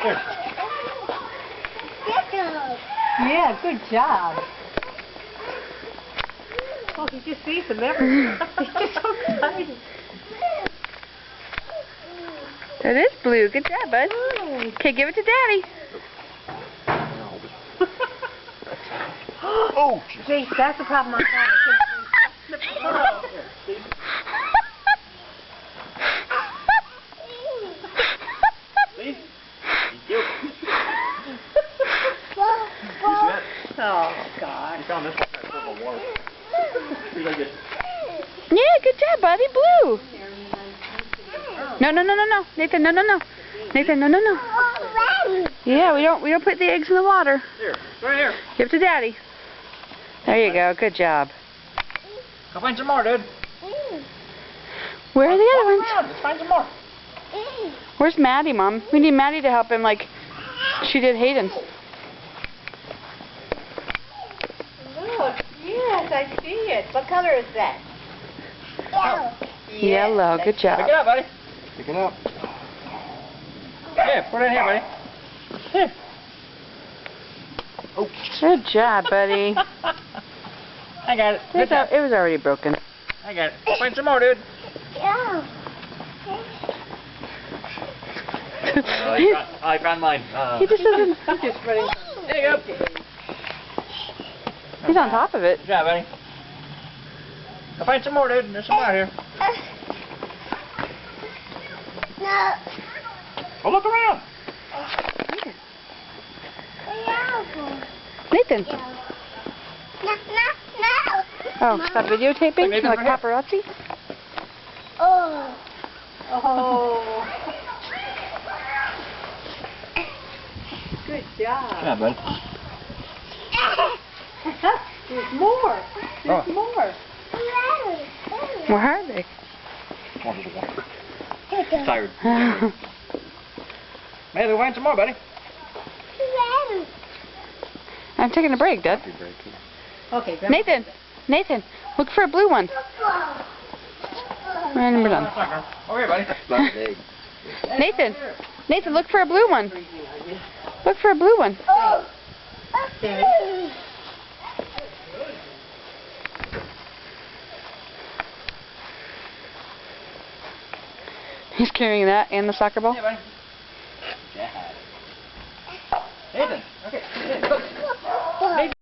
Here. Yeah, good job. Oh, he just sees them everywhere. He's just so excited. That is blue. Good job, bud. Okay, give it to Daddy. Oh, See, that's the problem I have. See? You. Oh, God. You found this one in purple water. See if I get. Yeah, good job, buddy. Blue. No, no, no, no, no. Nathan, no, no, no. Nathan, no, no, no. Yeah, we don't put the eggs in the water. Here, right here. Give it to Daddy. There you go. Good job. Go find some more, dude. Where are the other ones? Let's find some more. Where's Maddie, Mom? We need Maddie to help him like she did Hayden's. Look, yes, I see it. What color is that? Yellow. Good job. Pick it up, buddy. Pick it up. Here, put it in here, buddy. Here. Oh. Good job, buddy. I got it. Good job. It was already broken. I got it. Find some more, dude. I found mine. He just doesn't. He's just running. There you go. He's on top of it. Good job, buddy. Go find some more, dude. There's some more out here. Oh, look around. Nathan. Oh, stop videotaping? Nathan's Like right here. paparazzi? Oh. Good job. Yeah, bud. There's more. There's more. Where are they? Tired. Hey, they're wanting some more, buddy. I'm taking a break, Dad. Okay, Grandma. Nathan! Nathan! Look for a blue one. And we're done. Over here, buddy. Nathan! Nathan, look for a blue one. Look for a blue one. He's carrying that and the soccer ball. Hey, buddy. Yeah. Nathan. Okay. Look. Nathan.